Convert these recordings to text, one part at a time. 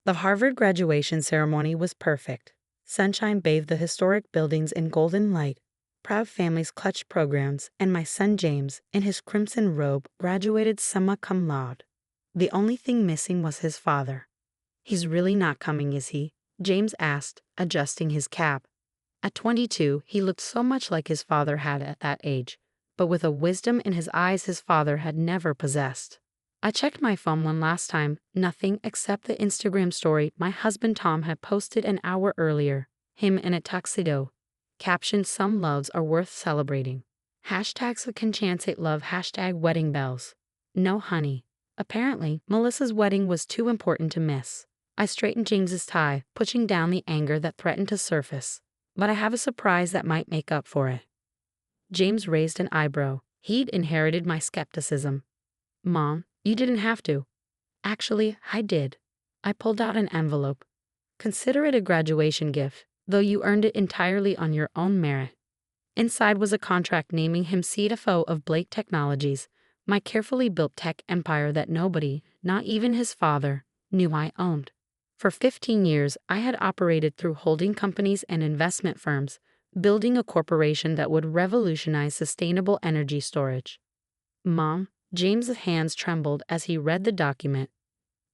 The Harvard graduation ceremony was perfect. Sunshine bathed the historic buildings in golden light. Proud families clutched programs, and my son James, in his crimson robe, graduated summa cum laude. The only thing missing was his father. "He's really not coming, is he?" James asked, adjusting his cap. At 22, he looked so much like his father had at that age, but with a wisdom in his eyes his father had never possessed. I checked my phone one last time, nothing except the Instagram story my husband Tom had posted an hour earlier, him in a tuxedo. Caption: "Some loves are worth celebrating." Hashtags that can chance love, hashtag wedding bells. No honey. Apparently, Melissa's wedding was too important to miss. I straightened James's tie, pushing down the anger that threatened to surface. But I have a surprise that might make up for it. James raised an eyebrow. He'd inherited my skepticism. "Mom, you didn't have to." "Actually, I did." I pulled out an envelope. "Consider it a graduation gift, though you earned it entirely on your own merit." Inside was a contract naming him CFO of Blake Technologies, my carefully built tech empire that nobody, not even his father, knew I owned. For 15 years, I had operated through holding companies and investment firms, building a corporation that would revolutionize sustainable energy storage. "Mom," James's hands trembled as he read the document.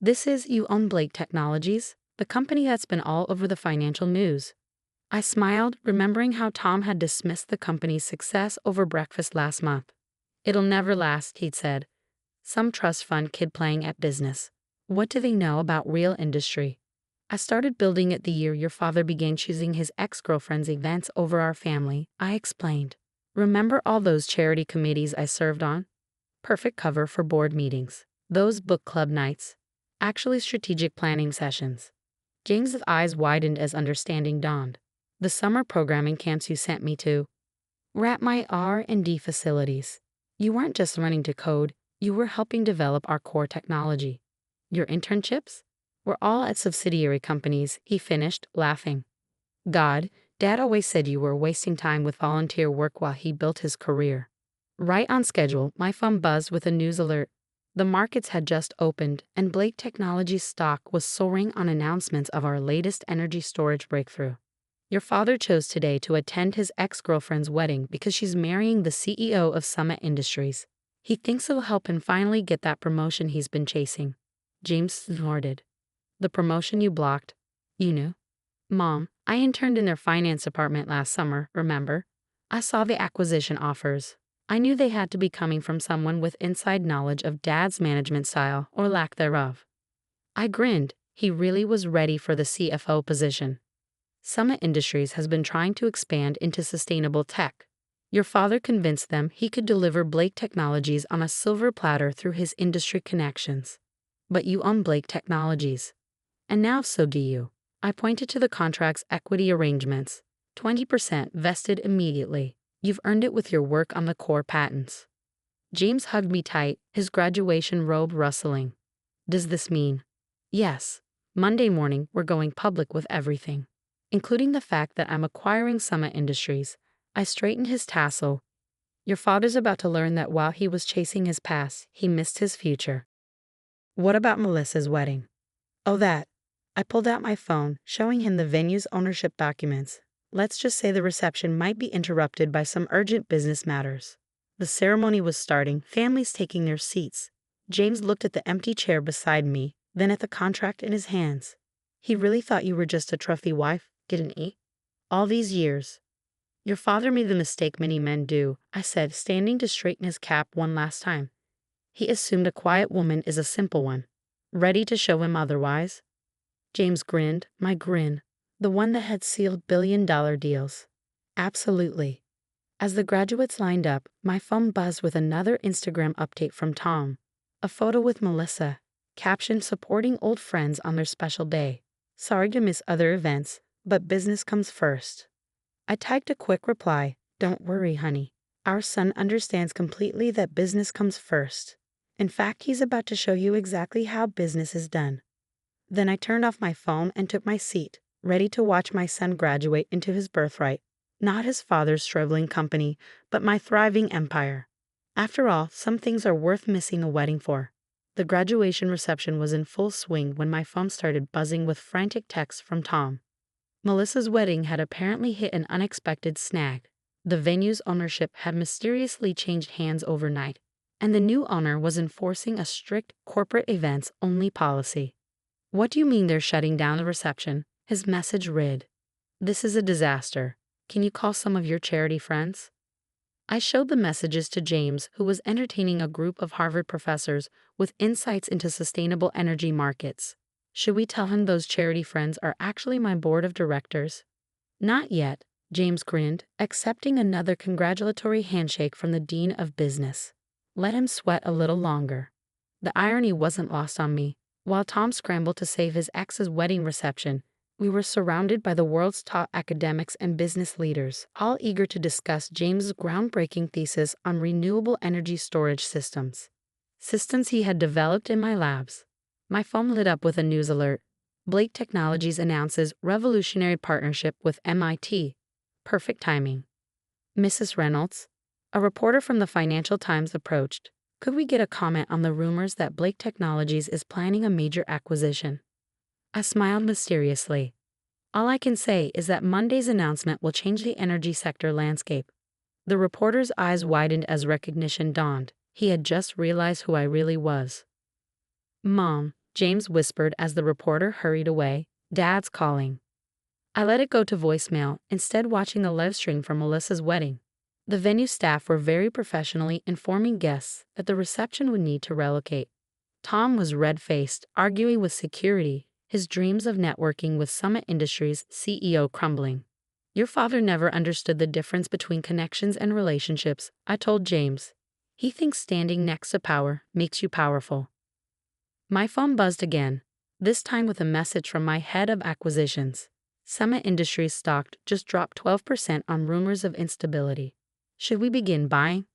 "This is, you own Blake Technologies, the company that's been all over the financial news." I smiled, remembering how Tom had dismissed the company's success over breakfast last month. "It'll never last," he'd said. "Some trust fund kid playing at business. What do they know about real industry?" "I started building it the year your father began choosing his ex-girlfriend's events over our family," I explained. "Remember all those charity committees I served on? Perfect cover for board meetings. Those book club nights. Actually strategic planning sessions." James's eyes widened as understanding dawned. "The summer programming camps you sent me to were at my R&D facilities. You weren't just learning to code, you were helping develop our core technology. Your internships were all at subsidiary companies," he finished, laughing. "God, Dad always said you were wasting time with volunteer work while he built his career." Right on schedule, my phone buzzed with a news alert. The markets had just opened, and Blake Technologies stock was soaring on announcements of our latest energy storage breakthrough. "Your father chose today to attend his ex-girlfriend's wedding because she's marrying the CEO of Summa Industries. He thinks it'll help him finally get that promotion he's been chasing." James snorted. "The promotion you blocked? You knew?" "Mom, I interned in their finance department last summer, remember? I saw the acquisition offers. I knew they had to be coming from someone with inside knowledge of Dad's management style, or lack thereof." I grinned. He really was ready for the CFO position. "Summa Industries has been trying to expand into sustainable tech. Your father convinced them he could deliver Blake Technologies on a silver platter through his industry connections. But you own Blake Technologies. And now so do you." I pointed to the contract's equity arrangements. 20% vested immediately. You've earned it with your work on the core patents." James hugged me tight, his graduation robe rustling. "Does this mean?" "Yes. Monday morning, we're going public with everything, including the fact that I'm acquiring Summa Industries." I straightened his tassel. "Your father's about to learn that while he was chasing his past, he missed his future." "What about Melissa's wedding?" "Oh, that." I pulled out my phone, showing him the venue's ownership documents. "Let's just say the reception might be interrupted by some urgent business matters." The ceremony was starting, families taking their seats. James looked at the empty chair beside me, then at the contract in his hands. "He really thought you were just a trophy wife, didn't he? All these years." "Your father made the mistake many men do," I said, standing to straighten his cap one last time. "He assumed a quiet woman is a simple one, ready to show him otherwise." James grinned, my grin, the one that had sealed billion-dollar deals. "Absolutely." As the graduates lined up, my phone buzzed with another Instagram update from Tom. A photo with Melissa, caption supporting old friends on their special day. "Sorry to miss other events, but business comes first." I typed a quick reply. "Don't worry, honey. Our son understands completely that business comes first. In fact, he's about to show you exactly how business is done." Then I turned off my phone and took my seat, ready to watch my son graduate into his birthright. Not his father's struggling company, but my thriving empire. After all, some things are worth missing a wedding for. The graduation reception was in full swing when my phone started buzzing with frantic texts from Tom. Melissa's wedding had apparently hit an unexpected snag. The venue's ownership had mysteriously changed hands overnight, and the new owner was enforcing a strict corporate events-only policy. "What do you mean they're shutting down the reception?" his message read. "This is a disaster. Can you call some of your charity friends?" I showed the messages to James, who was entertaining a group of Harvard professors with insights into sustainable energy markets. "Should we tell him those charity friends are actually my board of directors?" "Not yet," James grinned, accepting another congratulatory handshake from the dean of business. "Let him sweat a little longer." The irony wasn't lost on me. While Tom scrambled to save his ex's wedding reception, we were surrounded by the world's top academics and business leaders, all eager to discuss James's groundbreaking thesis on renewable energy storage systems he had developed in my labs. My phone lit up with a news alert. Blake Technologies announces revolutionary partnership with MIT. Perfect timing. "Mrs. Reynolds," a reporter from the Financial Times approached. "Could we get a comment on the rumors that Blake Technologies is planning a major acquisition?" I smiled mysteriously. "All I can say is that Monday's announcement will change the energy sector landscape." The reporter's eyes widened as recognition dawned. He had just realized who I really was. "Mom," James whispered as the reporter hurried away, "Dad's calling." I let it go to voicemail, instead watching a live stream from Melissa's wedding. The venue staff were very professionally informing guests that the reception would need to relocate. Tom was red-faced, arguing with security, his dreams of networking with Summa Industries' CEO crumbling. "Your father never understood the difference between connections and relationships," I told James. "He thinks standing next to power makes you powerful." My phone buzzed again, this time with a message from my head of acquisitions. Summa Industries stock just dropped 12% on rumors of instability. "Should we begin buying?"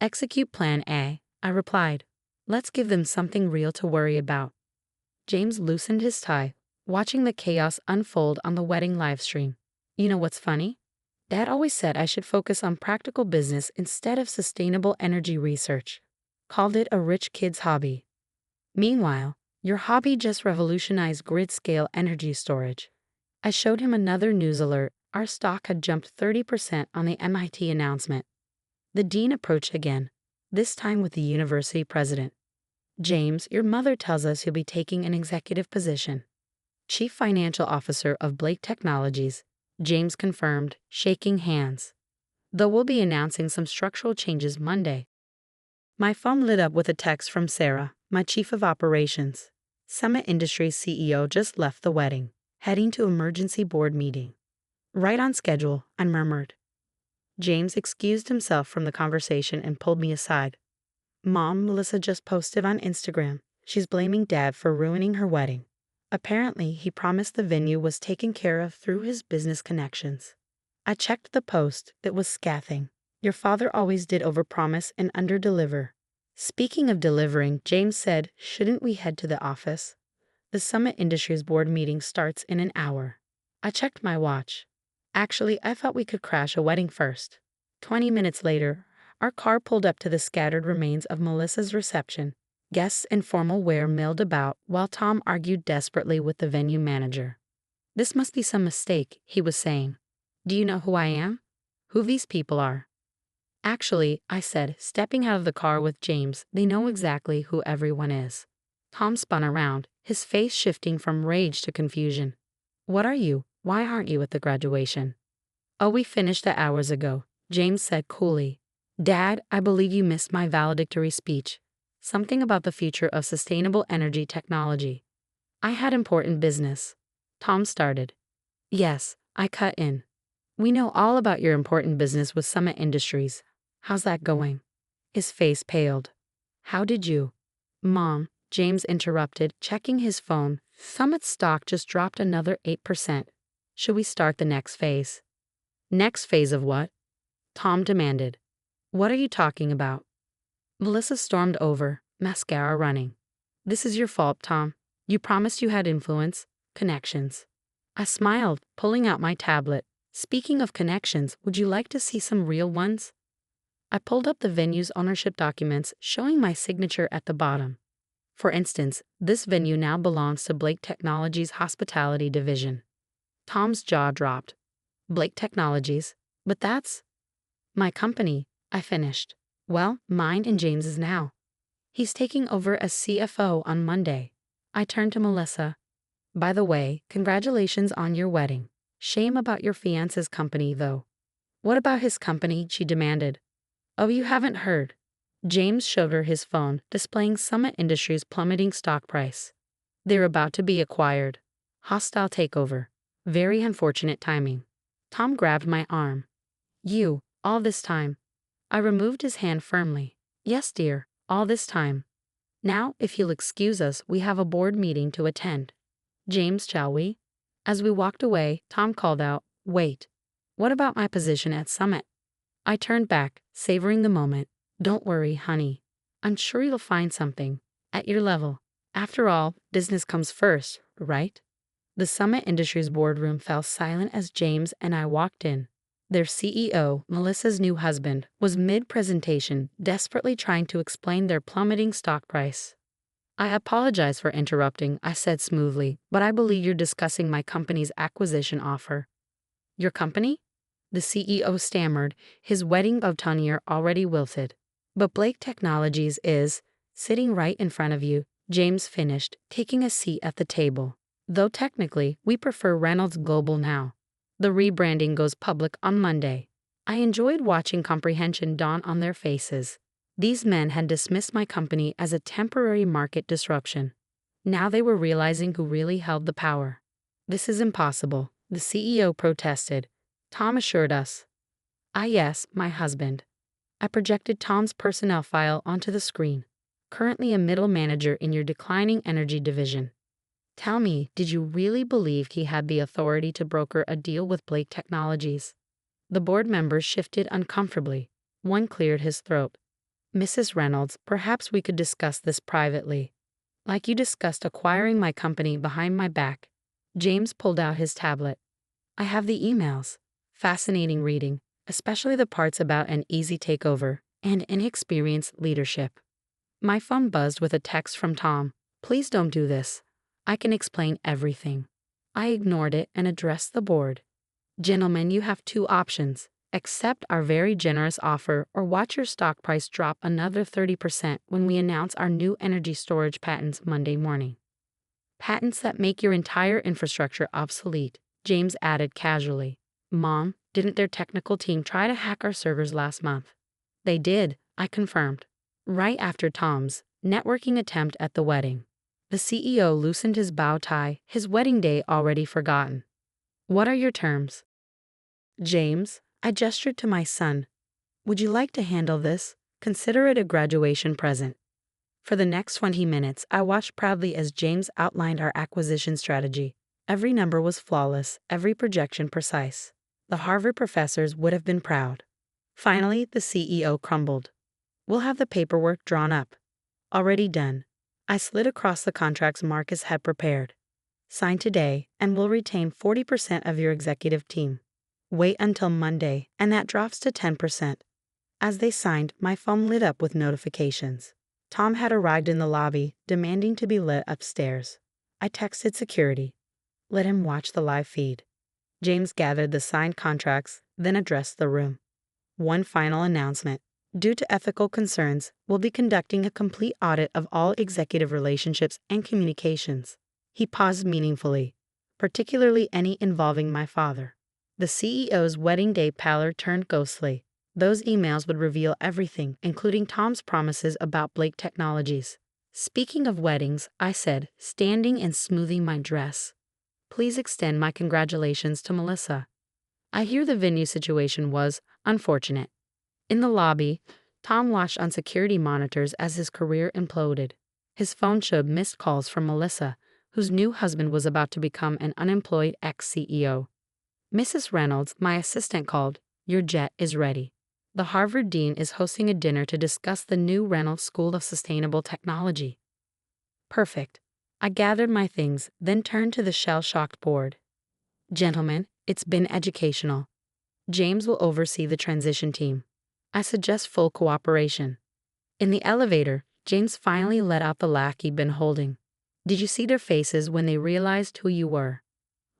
"Execute Plan A," I replied. "Let's give them something real to worry about." James loosened his tie, watching the chaos unfold on the wedding livestream. "You know what's funny? Dad always said I should focus on practical business instead of sustainable energy research. Called it a rich kid's hobby. Meanwhile, your hobby just revolutionized grid-scale energy storage." I showed him another news alert. Our stock had jumped 30% on the MIT announcement. The dean approached again, this time with the university president. "James, your mother tells us you'll be taking an executive position." "Chief Financial Officer of Blake Technologies," James confirmed, shaking hands. "Though we'll be announcing some structural changes Monday." My phone lit up with a text from Sarah, my chief of operations. Summit Industries CEO just left the wedding, heading to emergency board meeting. "Right on schedule," I murmured. James excused himself from the conversation and pulled me aside. "Mom, Melissa just posted on Instagram. She's blaming Dad for ruining her wedding. Apparently, he promised the venue was taken care of through his business connections." I checked the post. It was scathing. "Your father always did overpromise and underdeliver." Speaking of delivering, James said, "Shouldn't we head to the office? The Summit Industries board meeting starts in an hour." I checked my watch. Actually, I thought we could crash a wedding first. 20 minutes later, our car pulled up to the scattered remains of Melissa's reception. Guests in formal wear milled about while Tom argued desperately with the venue manager. "This must be some mistake," he was saying. "Do you know who I am? Who these people are?" "Actually," I said, stepping out of the car with James, "they know exactly who everyone is." Tom spun around, his face shifting from rage to confusion. "What are you? Why aren't you at the graduation?" "Oh, we finished that hours ago," James said coolly. "Dad, I believe you missed my valedictory speech. Something about the future of sustainable energy technology." "I had important business." Tom started. "Yes," I cut in. "We know all about your important business with Summit Industries. How's that going?" His face paled. "How did you—" "Mom," James interrupted, checking his phone. "Summit's stock just dropped another 8%. Should we start the next phase?" "Next phase of what?" Tom demanded. "What are you talking about?" Melissa stormed over, mascara running. "This is your fault, Tom. You promised you had influence, connections." I smiled, pulling out my tablet. "Speaking of connections, would you like to see some real ones?" I pulled up the venue's ownership documents, showing my signature at the bottom. For instance, this venue now belongs to Blake Technologies' hospitality division. Tom's jaw dropped. Blake Technologies? But that's my company, I finished. Well, mine and James's now. He's taking over as CFO on Monday. I turned to Melissa. By the way, congratulations on your wedding. Shame about your fiance's company, though. What about his company? She demanded. Oh, you haven't heard. James showed her his phone, displaying Summit Industries' plummeting stock price. They're about to be acquired. Hostile takeover. Very unfortunate timing. Tom grabbed my arm. You, all this time. I removed his hand firmly. Yes, dear, all this time. Now, if you'll excuse us, we have a board meeting to attend. James, shall we? As we walked away, Tom called out, Wait. What about my position at Summit? I turned back, savoring the moment. Don't worry, honey. I'm sure you'll find something. At your level. After all, business comes first, right? The Summit Industries boardroom fell silent as James and I walked in. Their CEO, Melissa's new husband, was mid-presentation, desperately trying to explain their plummeting stock price. I apologize for interrupting, I said smoothly, but I believe you're discussing my company's acquisition offer. Your company? The CEO stammered, his wedding boutonniere already wilted. But Blake Technologies is sitting right in front of you, James finished, taking a seat at the table. Though technically, we prefer Reynolds Global now. The rebranding goes public on Monday. I enjoyed watching comprehension dawn on their faces. These men had dismissed my company as a temporary market disruption. Now they were realizing who really held the power. This is impossible, the CEO protested. Tom assured us. Yes, my husband. I projected Tom's personnel file onto the screen. Currently a middle manager in your declining energy division. Tell me, did you really believe he had the authority to broker a deal with Blake Technologies? The board members shifted uncomfortably. One cleared his throat. Mrs. Reynolds, perhaps we could discuss this privately. Like you discussed acquiring my company behind my back. James pulled out his tablet. I have the emails. Fascinating reading, especially the parts about an easy takeover and inexperienced leadership. My phone buzzed with a text from Tom. Please don't do this. I can explain everything. I ignored it and addressed the board. Gentlemen, you have two options. Accept our very generous offer or watch your stock price drop another 30% when we announce our new energy storage patents Monday morning. Patents that make your entire infrastructure obsolete, James added casually. Mom, didn't their technical team try to hack our servers last month? They did, I confirmed. Right after Tom's networking attempt at the wedding. The CEO loosened his bow tie, his wedding day already forgotten. What are your terms? James, I gestured to my son. Would you like to handle this? Consider it a graduation present. For the next 20 minutes, I watched proudly as James outlined our acquisition strategy. Every number was flawless, every projection precise. The Harvard professors would have been proud. Finally, the CEO crumbled. We'll have the paperwork drawn up. Already done. I slid across the contracts Marcus had prepared. Sign today, and we'll retain 40% of your executive team. Wait until Monday, and that drops to 10%. As they signed, my phone lit up with notifications. Tom had arrived in the lobby, demanding to be let upstairs. I texted security. Let him watch the live feed. James gathered the signed contracts, then addressed the room. One final announcement. Due to ethical concerns, we'll be conducting a complete audit of all executive relationships and communications. He paused meaningfully, particularly any involving my father. The CEO's wedding day pallor turned ghostly. Those emails would reveal everything, including Tom's promises about Blake Technologies. Speaking of weddings, I said, standing and smoothing my dress. Please extend my congratulations to Melissa. I hear the venue situation was unfortunate. In the lobby, Tom watched on security monitors as his career imploded. His phone showed missed calls from Melissa, whose new husband was about to become an unemployed ex-CEO. Mrs. Reynolds, my assistant, called. Your jet is ready. The Harvard dean is hosting a dinner to discuss the new Reynolds School of Sustainable Technology. Perfect. I gathered my things, then turned to the shell-shocked board. Gentlemen, it's been educational. James will oversee the transition team. I suggest full cooperation. In the elevator, James finally let out the laugh he'd been holding. Did you see their faces when they realized who you were?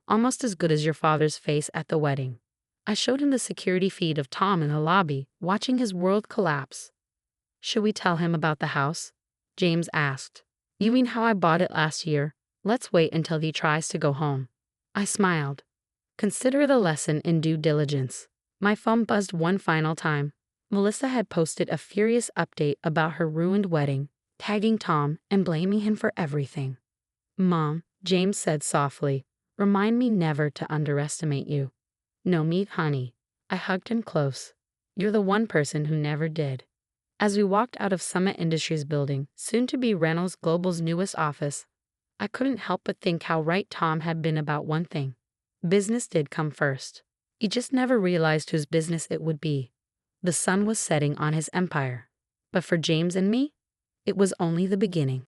Almost as good as your father's face at the wedding. I showed him the security feed of Tom in the lobby, watching his world collapse. Should we tell him about the house? James asked. You mean how I bought it last year? Let's wait until he tries to go home. I smiled. Consider it a lesson in due diligence. My phone buzzed one final time. Melissa had posted a furious update about her ruined wedding, tagging Tom and blaming him for everything. Mom, James said softly, remind me never to underestimate you. No meat, honey. I hugged him close. You're the one person who never did. As we walked out of Summit Industries building, soon to be Reynolds Global's newest office, I couldn't help but think how right Tom had been about one thing. Business did come first. He just never realized whose business it would be. The sun was setting on his empire. But for James and me, it was only the beginning.